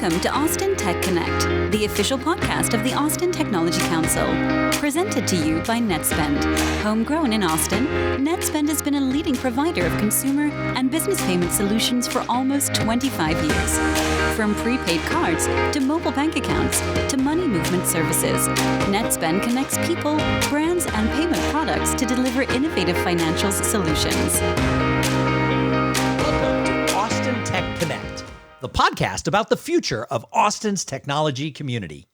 Welcome to Austin Tech Connect, the official podcast of the Austin Technology Council. Presented to you by NetSpend. Homegrown in Austin, NetSpend has been a leading provider of consumer and business payment solutions for almost 25 years. From prepaid cards to mobile bank accounts to money movement services, NetSpend connects people, brands, and payment products to deliver innovative financial solutions. Welcome to Austin Tech Connect, the podcast about the future of Austin's technology community.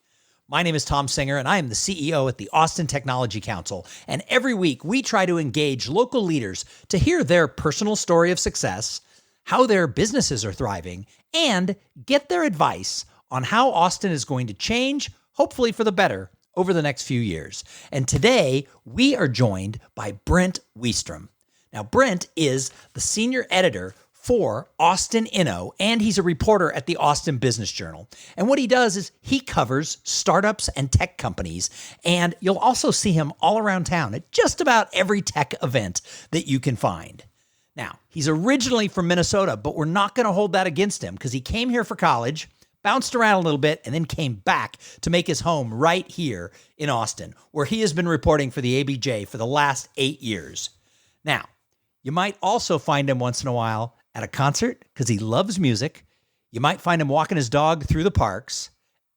My name is Tom Singer, and I am the CEO at the Austin Technology Council. And every week, we try to engage local leaders to hear their personal story of success, how their businesses are thriving, and get their advice on how Austin is going to change, hopefully for the better, over the next few years. And today, we are joined by Brent Wistrom. Now, Brent is the senior editor for Austin Inno, and he's a reporter at the Austin Business Journal. And what he does is he covers startups and tech companies, and you'll also see him all around town at just about every tech event that you can find. Now, he's originally from Minnesota, but we're not going to hold that against him because he came here for college, bounced around a little bit, and then came back to make his home right here in Austin, where he has been reporting for the ABJ for the last 8 years. Now, you might also find him once in a while at a concert because he loves music. You might find him walking his dog through the parks,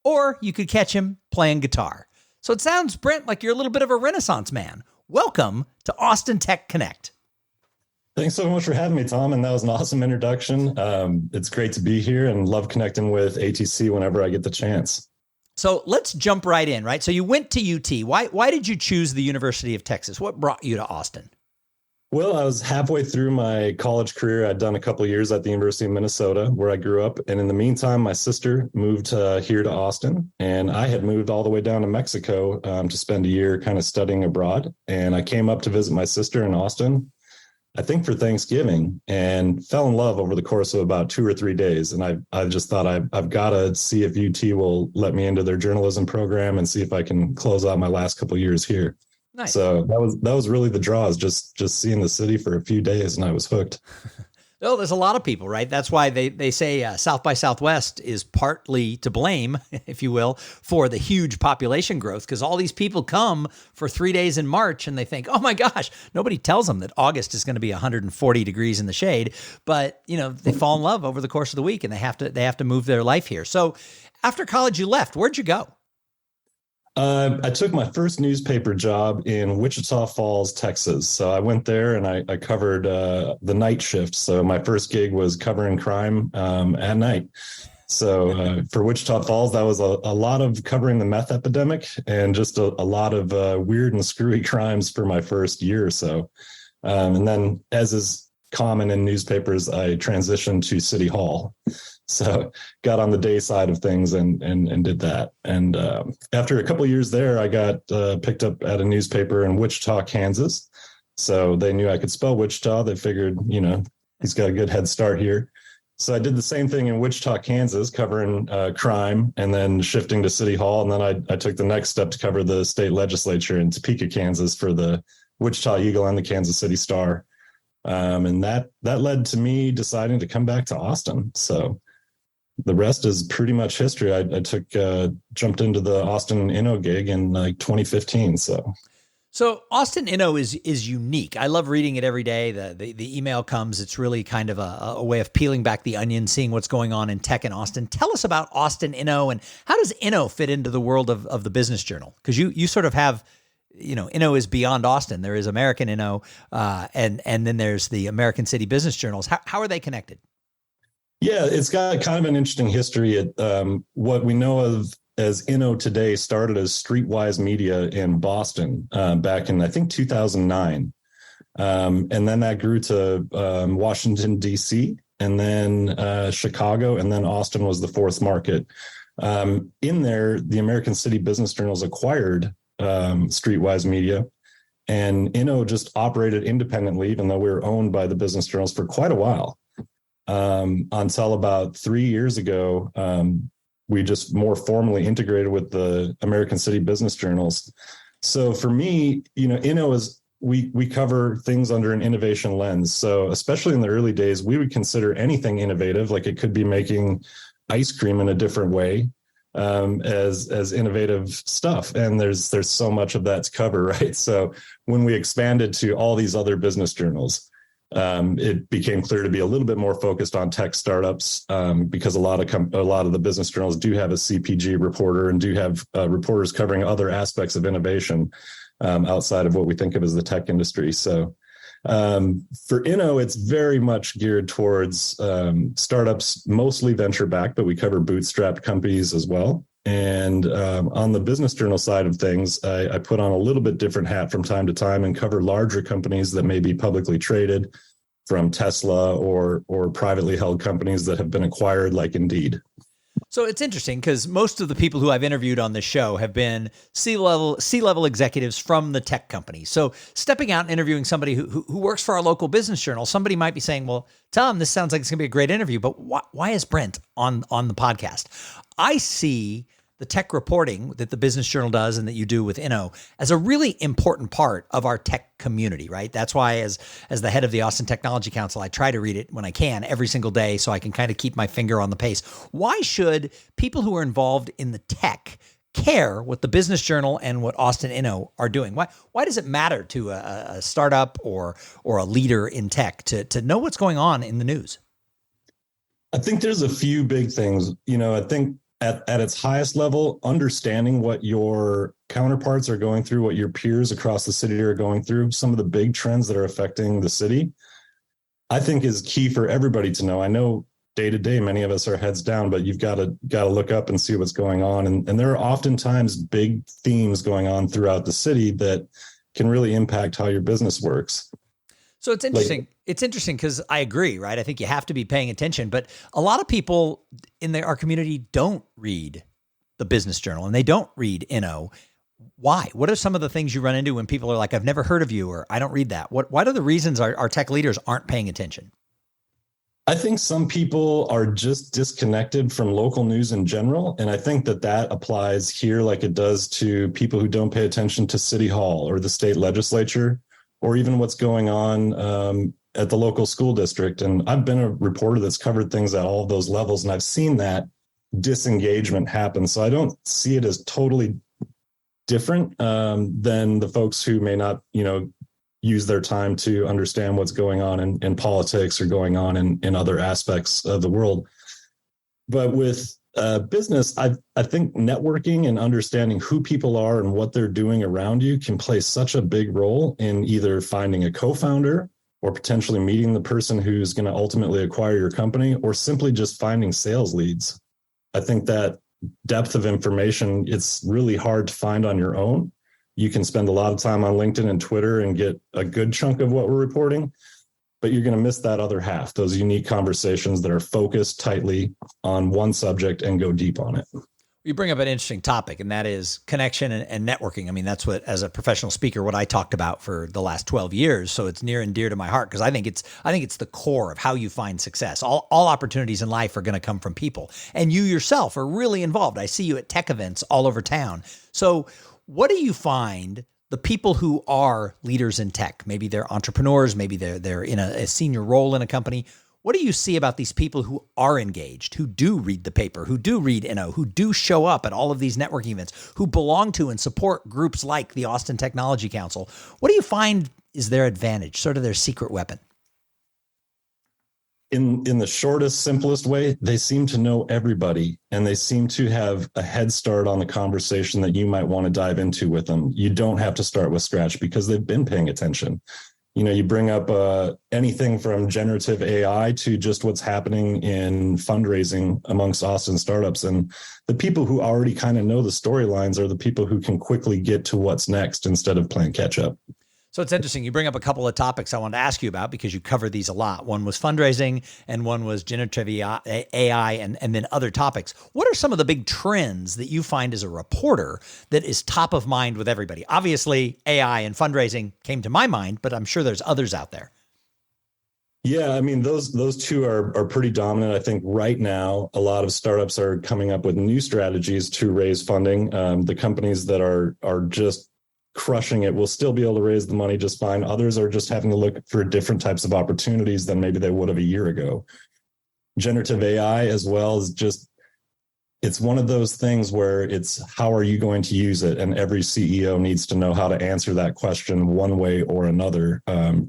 or you could catch him playing guitar. So it sounds, Brent, like you're a little bit of a Renaissance man. Welcome to Austin Tech Connect. Thanks so much for having me, Tom. And that was an awesome introduction. It's great to be here and love connecting with ATC whenever I get the chance. So let's jump right in, right? So you went to UT. Why did you choose the University of Texas? What brought you to Austin? Well, I was halfway through my college career. I'd done a couple of years at the University of Minnesota, where I grew up. And in the meantime, my sister moved here to Austin, and I had moved all the way down to Mexico to spend a year kind of studying abroad. And I came up to visit my sister in Austin, I think for Thanksgiving, and fell in love over the course of about 2 or 3 days. And I just thought I've got to see if UT will let me into their journalism program and see if I can close out my last couple of years here. Nice. So that was really the draw, is just seeing the city for a few days, and I was hooked. Oh, there's a lot of people, right? That's why they say South by Southwest is partly to blame, if you will, for the huge population growth, because all these people come for 3 days in March and they think, oh my gosh, nobody tells them that August is going to be 140 degrees in the shade. But, you know, they fall in love over the course of the week and they have to move their life here. So after college, you left. Where'd you go? I took my first newspaper job in Wichita Falls, Texas. So I went there and I covered the night shift. So my first gig was covering crime at night. So for Wichita Falls, that was a lot of covering the meth epidemic and just a lot of weird and screwy crimes for my first year or so. And then, as is common in newspapers, I transitioned to City Hall. So got on the day side of things and did that. And after a couple of years there, I got picked up at a newspaper in Wichita, Kansas. So they knew I could spell Wichita. They figured, you know, he's got a good head start here. So I did the same thing in Wichita, Kansas, covering crime, and then shifting to City Hall. And then I took the next step to cover the state legislature in Topeka, Kansas, for the Wichita Eagle and the Kansas City Star. And that led to me deciding to come back to Austin. So the rest is pretty much history. I jumped into the Austin Inno gig in like 2015. So Austin Inno is unique. I love reading it every day. The email comes. It's really kind of a way of peeling back the onion, seeing what's going on in tech in Austin. Tell us about Austin Inno, and how does Inno fit into the world of the Business Journal? Because you sort of have, you know, Inno is beyond Austin. There is American Inno, and then there's the American City Business Journals. How are they connected? Yeah, it's got kind of an interesting history. What we know of as Inno today started as Streetwise Media in Boston back in, I think, 2009. And then that grew to Washington, D.C., and then Chicago, and then Austin was the fourth market. In there, the American City Business Journals acquired Streetwise Media, and Inno just operated independently, even though we were owned by the Business Journals for quite a while. Until about 3 years ago, we just more formally integrated with the American City Business Journals. So for me, you know, Inno is, we cover things under an innovation lens. So especially in the early days, we would consider anything innovative, like it could be making ice cream in a different way, as innovative stuff. And there's so much of that to cover, right? So when we expanded to all these other business journals, it became clear to be a little bit more focused on tech startups, because a lot of the business journals do have a CPG reporter and do have reporters covering other aspects of innovation outside of what we think of as the tech industry. So for Inno, it's very much geared towards startups, mostly venture backed, but we cover bootstrapped companies as well. And on the business journal side of things, I put on a little bit different hat from time to time and cover larger companies that may be publicly traded, from Tesla or privately held companies that have been acquired, like Indeed. So it's interesting because most of the people who I've interviewed on this show have been C-level executives from the tech company. So stepping out and interviewing somebody who works for our local business journal, somebody might be saying, well, Tom, this sounds like it's going to be a great interview, but why is Brent on the podcast? I see the tech reporting that the business journal does and that you do with Inno as a really important part of our tech community, right? That's why as the head of the Austin Technology Council, I try to read it when I can every single day so I can kind of keep my finger on the pace. Why should people who are involved in the tech care what the business journal and what Austin Inno are doing? Why does it matter to a startup or a leader in tech to know what's going on in the news? I think there's a few big things. I think at its highest level, understanding what your counterparts are going through, what your peers across the city are going through, some of the big trends that are affecting the city, I think is key for everybody to know. I know day to day, many of us are heads down, but you've got to look up and see what's going on. And there are oftentimes big themes going on throughout the city that can really impact how your business works. So it's interesting. It's interesting because I agree, right? I think you have to be paying attention, but a lot of people in our community don't read the business journal and they don't read Inno. Why? What are some of the things you run into when people are like, I've never heard of you, or I don't read that? What are the reasons our tech leaders aren't paying attention? I think some people are just disconnected from local news in general. And I think that applies here like it does to people who don't pay attention to City Hall or the state legislature, or even what's going on at the local school district. And I've been a reporter that's covered things at all of those levels, and I've seen that disengagement happen. So I don't see it as totally different than the folks who may not, use their time to understand what's going on in politics or going on in other aspects of the world. But with business, I think networking and understanding who people are and what they're doing around you can play such a big role in either finding a co-founder or potentially meeting the person who's going to ultimately acquire your company, or simply just finding sales leads. I think that depth of information, it's really hard to find on your own. You can spend a lot of time on LinkedIn and Twitter and get a good chunk of what we're reporting, but you're going to miss that other half, those unique conversations that are focused tightly on one subject and go deep on it. You bring up an interesting topic, and that is connection and networking. I mean, that's what, as a professional speaker, what I talked about for the last 12 years. So it's near and dear to my heart because I think it's the core of how you find success. All opportunities in life are going to come from people, and you yourself are really involved. I see you at tech events all over town. So what do you find the people who are leaders in tech? Maybe they're entrepreneurs, maybe they're in a senior role in a company. What do you see about these people who are engaged, who do read the paper, who do read Inno, who do show up at all of these networking events, who belong to and support groups like the Austin Technology Council? What do you find is their advantage, sort of their secret weapon? In the shortest, simplest way, they seem to know everybody, and they seem to have a head start on the conversation that you might want to dive into with them. You don't have to start with scratch because they've been paying attention. You bring up anything from generative AI to just what's happening in fundraising amongst Austin startups. And the people who already kind of know the storylines are the people who can quickly get to what's next instead of playing catch up. So it's interesting. You bring up a couple of topics I wanted to ask you about because you cover these a lot. One was fundraising and one was generative AI and then other topics. What are some of the big trends that you find as a reporter that is top of mind with everybody? Obviously, AI and fundraising came to my mind, but I'm sure there's others out there. Yeah, I mean, those two are pretty dominant. I think right now, a lot of startups are coming up with new strategies to raise funding. The companies that are just crushing it will still be able to raise the money just fine. Others are just having to look for different types of opportunities than maybe they would have a year ago. Generative AI as well is just it's one of those things where it's how are you going to use it? And every CEO needs to know how to answer that question one way or another,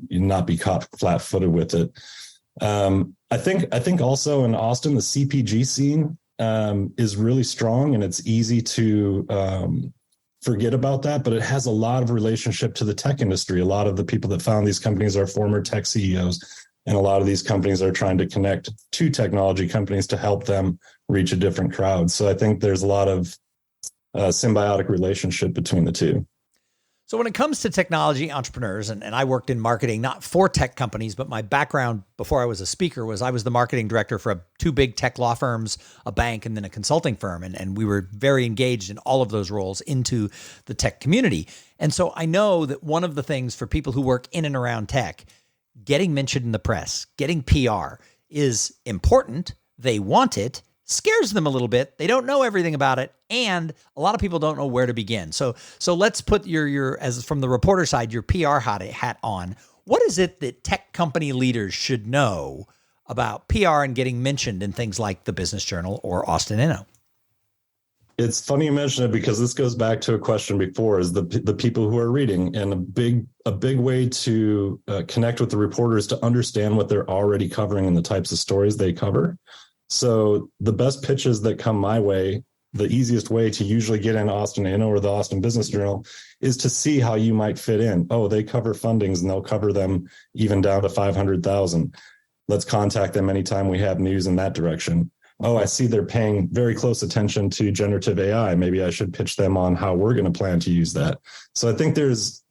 not be caught flat-footed with it. I think also in Austin, the CPG scene is really strong, and it's easy to forget about that, but it has a lot of relationship to the tech industry. A lot of the people that found these companies are former tech CEOs, and a lot of these companies are trying to connect to technology companies to help them reach a different crowd. So I think there's a lot of symbiotic relationship between the two. So when it comes to technology entrepreneurs, and I worked in marketing, not for tech companies, but my background before I was a speaker was I was the marketing director for two big tech law firms, a bank, and then a consulting firm. And we were very engaged in all of those roles into the tech community. And so I know that one of the things for people who work in and around tech, getting mentioned in the press, getting PR is important. They want it. Scares them a little bit. They don't know everything about it, and a lot of people don't know where to begin. So let's put your as from the reporter side, your PR hat on. What is it that tech company leaders should know about PR and getting mentioned in things like the Business Journal or Austin Inno? It's funny you mention it because this goes back to a question before: is the people who are reading, and a big way to connect with the reporters to understand what they're already covering and the types of stories they cover. So the best pitches that come my way, the easiest way to usually get in Austin Inno or the Austin Business Journal is to see how you might fit in. Oh, they cover fundings and they'll cover them even down to 500,000. Let's contact them anytime we have news in that direction. Oh, I see they're paying very close attention to generative AI. Maybe I should pitch them on how we're going to plan to use that. So I think there's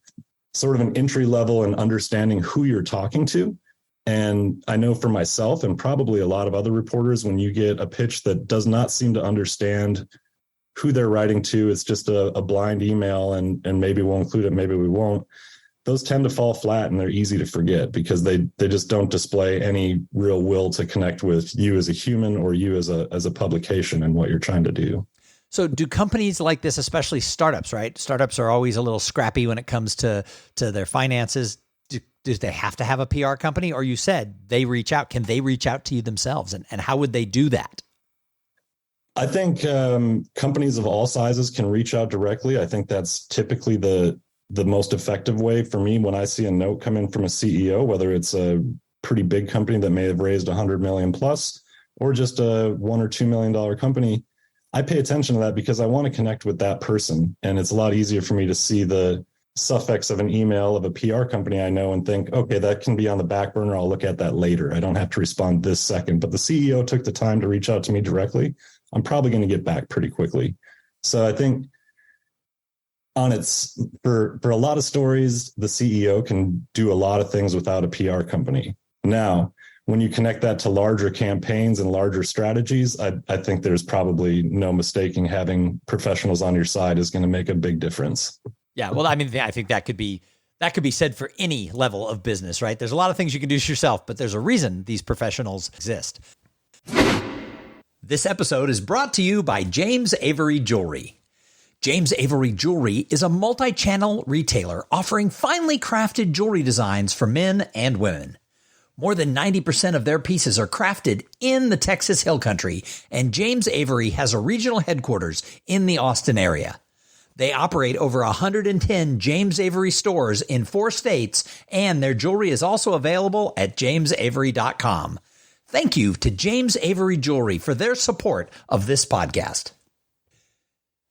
sort of an entry level in understanding who you're talking to. And I know for myself and probably a lot of other reporters, when you get a pitch that does not seem to understand who they're writing to, it's just a blind email and maybe we'll include it, maybe we won't. Those tend to fall flat and they're easy to forget because they just don't display any real will to connect with you as a human or you as a publication and what you're trying to do. So do companies like this, especially startups, right? Startups are always a little scrappy when it comes to their finances. Do they have to have a PR company? Or you said they reach out. Can they reach out to you themselves? And how would they do that? I think companies of all sizes can reach out directly. I think that's typically the most effective way for me when I see a note come in from a CEO, whether it's a pretty big company that may have raised 100 million plus or just a $1 or $2 million company. I pay attention to that because I want to connect with that person. And it's a lot easier for me to see the suffix of an email of a PR company I know and think, okay, that can be on the back burner. I'll look at that later. I don't have to respond this second. But the CEO took the time to reach out to me directly. I'm probably going to get back pretty quickly. So I think for a lot of stories, the CEO can do a lot of things without a PR company. Now, when you connect that to larger campaigns and larger strategies, I think there's probably no mistaking having professionals on your side is going to make a big difference. Yeah, well, I mean, I think that could be said for any level of business, right? There's a lot of things you can do yourself, but there's a reason these professionals exist. This episode is brought to you by James Avery Jewelry. James Avery Jewelry is a multi-channel retailer offering finely crafted jewelry designs for men and women. More than 90% of their pieces are crafted in the Texas Hill Country, and James Avery has a regional headquarters in the Austin area. They operate over 110 James Avery stores in 4 states, and their jewelry is also available at jamesavery.com. Thank you to James Avery Jewelry for their support of this podcast.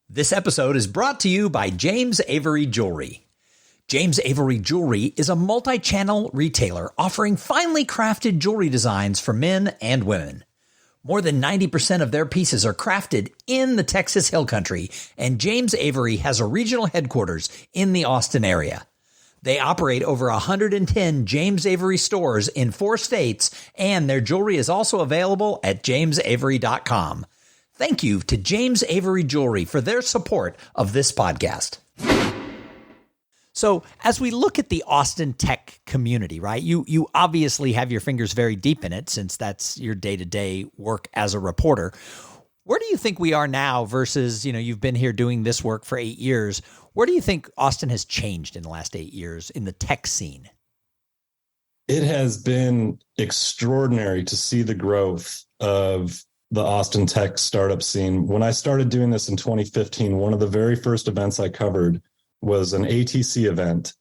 This episode is brought to you by James Avery Jewelry. James Avery Jewelry is a multi-channel retailer offering finely crafted jewelry designs for men and women. More than 90% of their pieces are crafted in the Texas Hill Country, and James Avery has a regional headquarters in the Austin area. They operate over 110 James Avery stores in 4 states, and their jewelry is also available at jamesavery.com. Thank you to James Avery Jewelry for their support of this podcast. So as we look at the Austin tech community, right, you obviously have your fingers very deep in it since that's your day-to-day work as a reporter. Where do you think we are now versus, you've been here doing this work for 8 years. Where do you think Austin has changed in the last 8 years in the tech scene? It has been extraordinary to see the growth of the Austin tech startup scene. When I started doing this in 2015, one of the very first events I covered was an ATC event.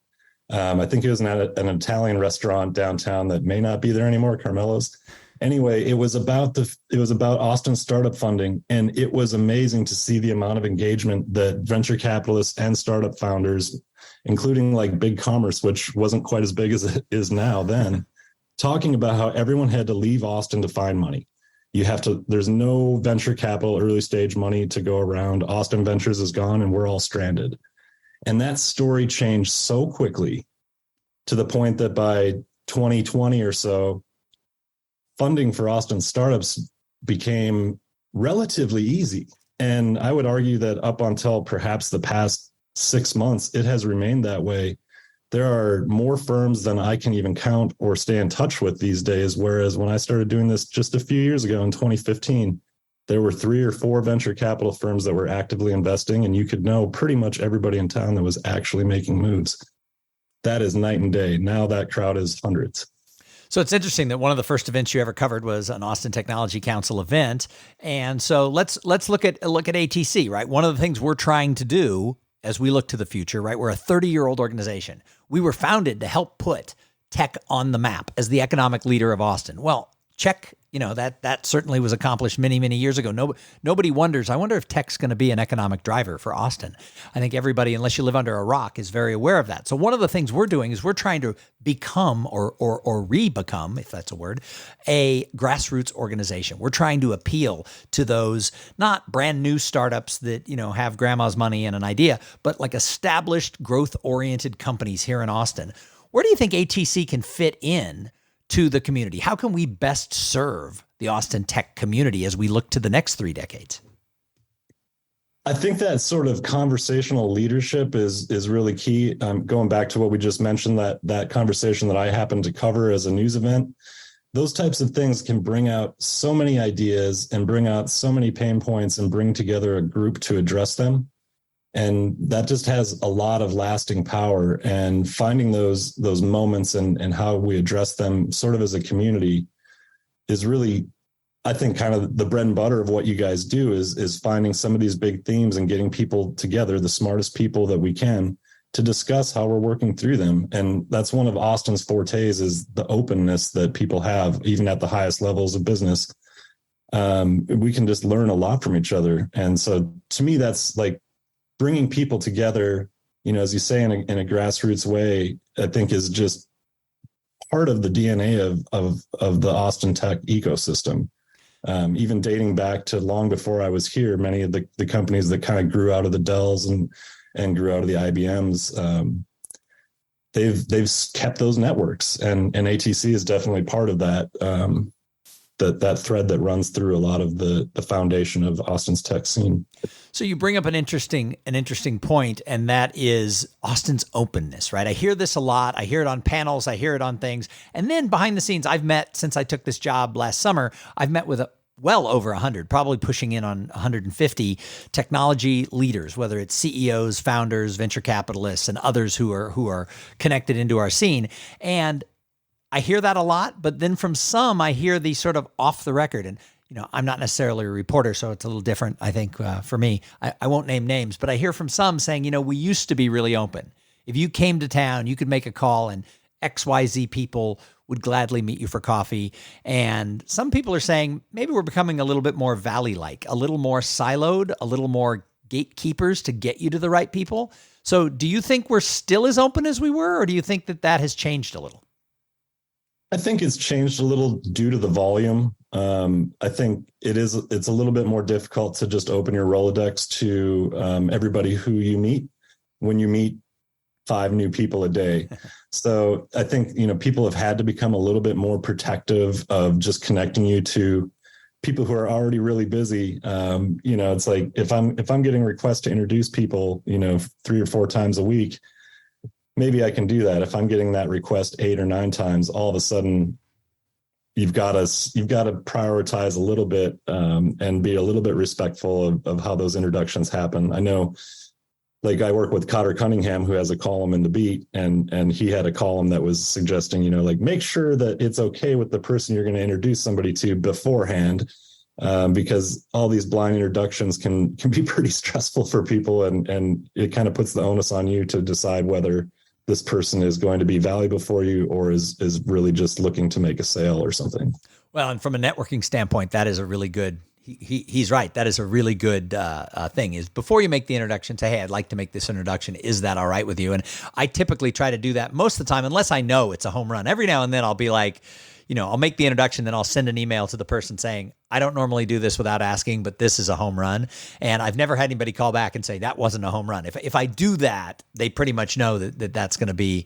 I think it was an Italian restaurant downtown that may not be there anymore, Carmelo's. Anyway, it was about Austin startup funding, and it was amazing to see the amount of engagement that venture capitalists and startup founders, including like Big Commerce, which wasn't quite as big as it is now then, talking about how everyone had to leave Austin to find money. There's no venture capital, early stage money to go around. Austin Ventures is gone and we're all stranded. And that story changed so quickly to the point that by 2020 or so, funding for Austin startups became relatively easy. And I would argue that up until perhaps the past 6 months, it has remained that way. There are more firms than I can even count or stay in touch with these days. Whereas when I started doing this just a few years ago in 2015, there were 3 or 4 venture capital firms that were actively investing, and you could know pretty much everybody in town that was actually making moves. That is night and day. Now that crowd is hundreds. So it's interesting that one of the first events you ever covered was an Austin Technology Council event. And so let's look at ATC, right? One of the things we're trying to do as we look to the future, right? We're a 30-year-old organization. We were founded to help put tech on the map as the economic leader of Austin. Well, check, that certainly was accomplished many, many years ago. Nobody wonders, I wonder if tech's going to be an economic driver for Austin. I think everybody, unless you live under a rock, is very aware of that. So one of the things we're doing is we're trying to become or re-become, if that's a word, a grassroots organization. We're trying to appeal to those not brand new startups that, have grandma's money and an idea, but like established growth-oriented companies here in Austin. Where do you think ATC can fit in to the community? How can we best serve the Austin tech community as we look to the next 3 decades? I think that sort of conversational leadership is really key. Going back to what we just mentioned, that conversation that I happened to cover as a news event, those types of things can bring out so many ideas and bring out so many pain points and bring together a group to address them. And that just has a lot of lasting power, and finding those moments and how we address them sort of as a community is really, I think, kind of the bread and butter of what you guys do is finding some of these big themes and getting people together, the smartest people that we can, to discuss how we're working through them. And that's one of Austin's fortes, is the openness that people have, even at the highest levels of business. We can just learn a lot from each other. And so to me, that's like bringing people together, as you say, in a grassroots way, I think is just part of the DNA of the Austin tech ecosystem. Even dating back to long before I was here, many of the companies that kind of grew out of the Dells and grew out of the IBMs, they've kept those networks, and ATC is definitely part of that. That thread that runs through a lot of the foundation of Austin's tech scene. So you bring up an interesting point, and that is Austin's openness, right? I hear this a lot. I hear it on panels. I hear it on things. And then behind the scenes, I've met, since I took this job last summer, I've met with well over 100, probably pushing in on 150 technology leaders, whether it's CEOs, founders, venture capitalists, and others who are connected into our scene. And I hear that a lot, but then from some, I hear these sort of off the record. And, I'm not necessarily a reporter, so it's a little different, I think, for me. I won't name names, but I hear from some saying, we used to be really open. If you came to town, you could make a call and XYZ people would gladly meet you for coffee. And some people are saying maybe we're becoming a little bit more valley-like, a little more siloed, a little more gatekeepers to get you to the right people. So do you think we're still as open as we were, or do you think that has changed a little? I think it's changed a little due to the volume. I think it's a little bit more difficult to just open your Rolodex to everybody who you meet when you meet 5 new people a day. So I think, people have had to become a little bit more protective of just connecting you to people who are already really busy. It's like if I'm getting requests to introduce people, 3 or 4 times a week, maybe I can do that. If I'm getting that request 8 or 9 times, all of a sudden you've got to prioritize a little bit and be a little bit respectful of how those introductions happen. I know, like, I work with Cotter Cunningham, who has a column in The Beat, and he had a column that was suggesting, make sure that it's okay with the person you're going to introduce somebody to beforehand. because all these blind introductions can be pretty stressful for people, and it kind of puts the onus on you to decide whether this person is going to be valuable for you or is really just looking to make a sale or something. Well, and from a networking standpoint, that is a really good. He's right. That is a really good thing. Is before you make the introduction, say, "Hey, I'd like to make this introduction. Is that all right with you?" And I typically try to do that most of the time, unless I know it's a home run. Every now and then, I'll be like, I'll make the introduction, then I'll send an email to the person saying, "I don't normally do this without asking, but this is a home run." And I've never had anybody call back and say that wasn't a home run. If I do that, they pretty much know that that's going to be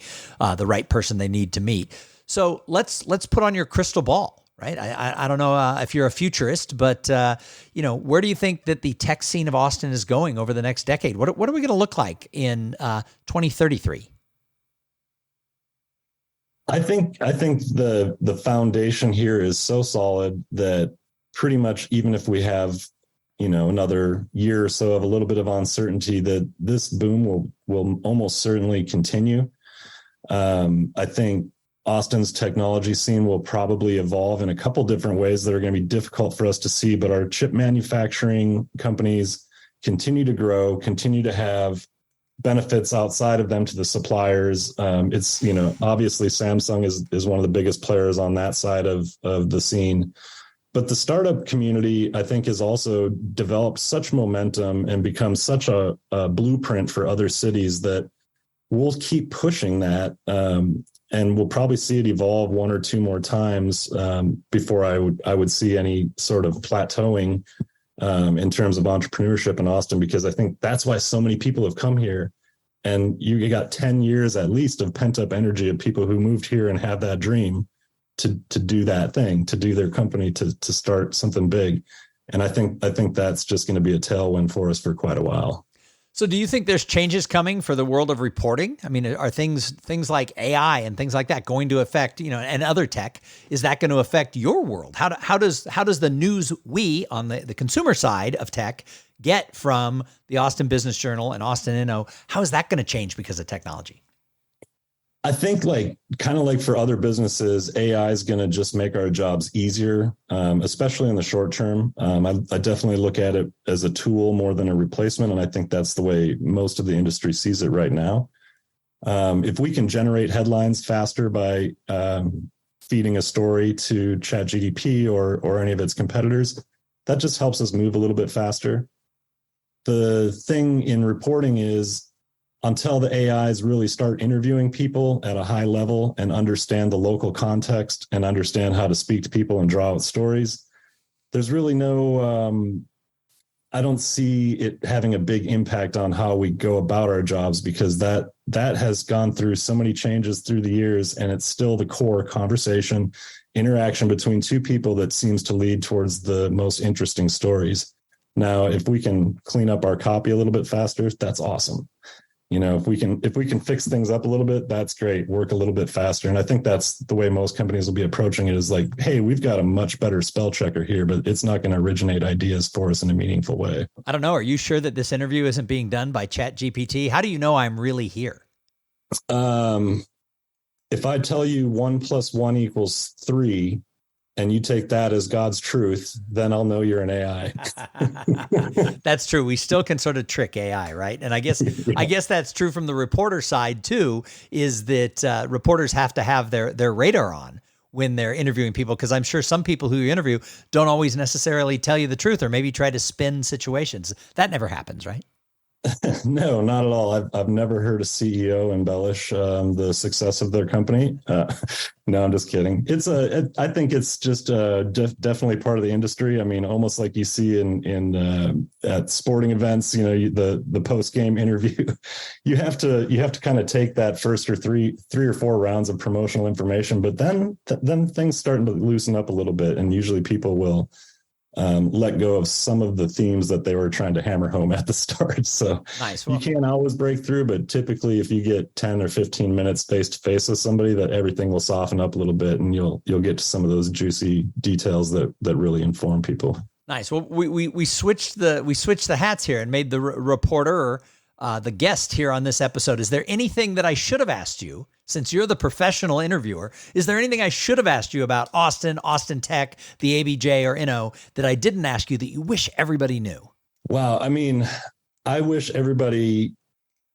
the right person they need to meet. So let's put on your crystal ball. Right. I don't know if you're a futurist, but, where do you think that the tech scene of Austin is going over the next decade? What are we going to look like in 2033? I think the foundation here is so solid that pretty much even if we have, another year or so of a little bit of uncertainty, that this boom will almost certainly continue. I think Austin's technology scene will probably evolve in a couple different ways that are going to be difficult for us to see, but our chip manufacturing companies continue to grow, continue to have benefits outside of them to the suppliers. It's, obviously Samsung is one of the biggest players on that side of the scene, but the startup community, I think, has also developed such momentum and become such a blueprint for other cities that we'll keep pushing that. And we'll probably see it evolve one or two more times before I would see any sort of plateauing in terms of entrepreneurship in Austin, because I think that's why so many people have come here. And you got 10 years at least of pent up energy of people who moved here and have that dream to do that thing, to do their company, to start something big. And I think that's just going to be a tailwind for us for quite a while. So do you think there's changes coming for the world of reporting? I mean, are things like AI and things like that going to affect, and other tech, is that going to affect your world? How does the news we on the consumer side of tech get from the Austin Business Journal and Austin Inno? How is that going to change because of technology? I think kind of like for other businesses, AI is going to just make our jobs easier, especially in the short term. I definitely look at it as a tool more than a replacement. And I think that's the way most of the industry sees it right now. If we can generate headlines faster by feeding a story to ChatGPT or any of its competitors, that just helps us move a little bit faster. The thing in reporting is, until the AIs really start interviewing people at a high level and understand the local context and understand how to speak to people and draw out stories, there's really I don't see it having a big impact on how we go about our jobs, because that has gone through so many changes through the years, and it's still the core conversation, interaction between two people that seems to lead towards the most interesting stories. Now, if we can clean up our copy a little bit faster, that's awesome. If we can fix things up a little bit, that's great. Work a little bit faster. And I think that's the way most companies will be approaching it, is like, hey, we've got a much better spell checker here, but it's not going to originate ideas for us in a meaningful way. I don't know. Are you sure that this interview isn't being done by ChatGPT? How do you know I'm really here? If I tell you 1 + 1 = 3, and you take that as God's truth, then I'll know you're an AI. That's true. We still can sort of trick AI, right? And I guess that's true from the reporter side too, is that reporters have to have their radar on when they're interviewing people, because I'm sure some people who you interview don't always necessarily tell you the truth, or maybe try to spin situations. That never happens, right? No, not at all. I've never heard a CEO embellish the success of their company. No, I'm just kidding. I think it's just definitely part of the industry. I mean, almost like you see in at sporting events, the post game interview. You have to kind of take that first or three or four rounds of promotional information, but then things starting to loosen up a little bit, and usually people will let go of some of the themes that they were trying to hammer home at the start. So nice. Well, you can't always break through, but typically if you get 10 or 15 minutes face to face with somebody, that everything will soften up a little bit, and you'll get to some of those juicy details that really inform people. Nice. Well, we switched the hats here and made the reporter the guest here on this episode. Is there anything that I should have asked you, since you're the professional interviewer? Is there anything I should have asked you about Austin, Austin Tech, the ABJ, or Inno that I didn't ask you that you wish everybody knew? Wow. I mean, I wish everybody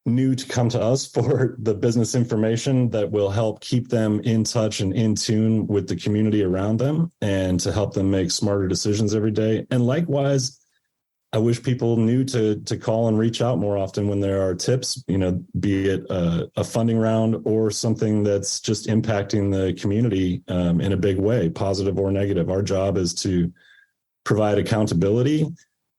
knew to come to us for the business information that will help keep them in touch and in tune with the community around them and to help them make smarter decisions every day. And likewise, I wish people knew to call and reach out more often when there are tips, be it a funding round or something that's just impacting the community in a big way, positive or negative. Our job is to provide accountability,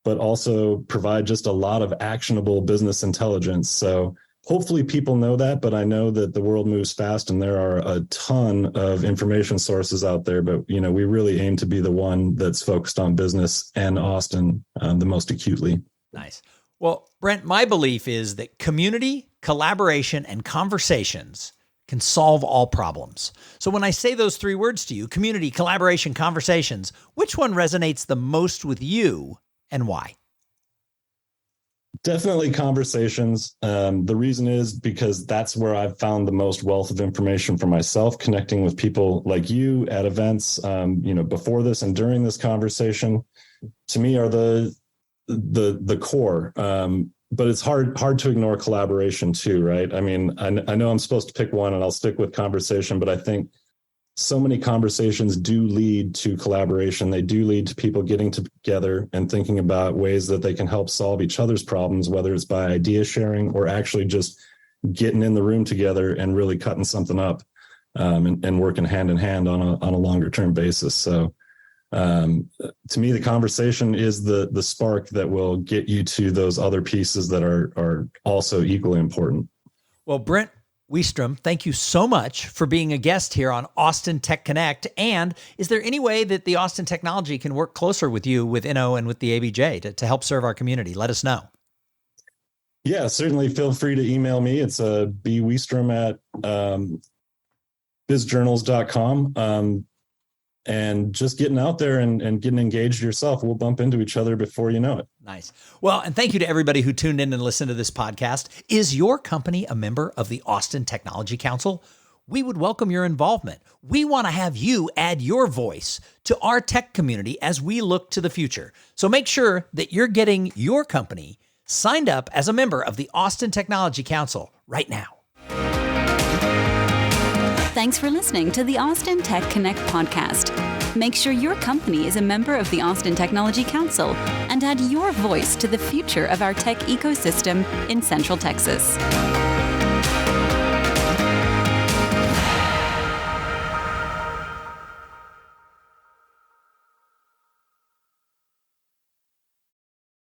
but also provide just a lot of actionable business intelligence. So hopefully people know that, but I know that the world moves fast and there are a ton of information sources out there, but we really aim to be the one that's focused on business and Austin the most acutely. Nice. Well, Brent, my belief is that community, collaboration, and conversations can solve all problems. So when I say those three words to you, community, collaboration, conversations, which one resonates the most with you and why? Definitely conversations. The reason is because that's where I've found the most wealth of information for myself, connecting with people like you at events, before this and during this conversation, to me are the core. But it's hard to ignore collaboration too, right? I mean, I know I'm supposed to pick one and I'll stick with conversation, but I think so many conversations do lead to collaboration. They do lead to people getting together and thinking about ways that they can help solve each other's problems, whether it's by idea sharing or actually just getting in the room together and really cutting something up and working hand in hand on a longer term basis. So to me, the conversation is the spark that will get you to those other pieces that are also equally important. Well, Brent Wistrom, thank you so much for being a guest here on Austin Tech Connect. And is there any way that the Austin Technology can work closer with you, with Inno and with the ABJ to help serve our community? Let us know. Yeah, certainly feel free to email me. It's bwistrom at bizjournals.com. And just getting out there and getting engaged yourself, we'll bump into each other before you know it. Nice. Well, and thank you to everybody who tuned in and listened to this podcast. Is your company a member of the Austin Technology Council? We would welcome your involvement. We want to have you add your voice to our tech community as we look to the future. So make sure that you're getting your company signed up as a member of the Austin Technology Council right now. Thanks for listening to the Austin Tech Connect podcast. Make sure your company is a member of the Austin Technology Council and add your voice to the future of our tech ecosystem in Central Texas.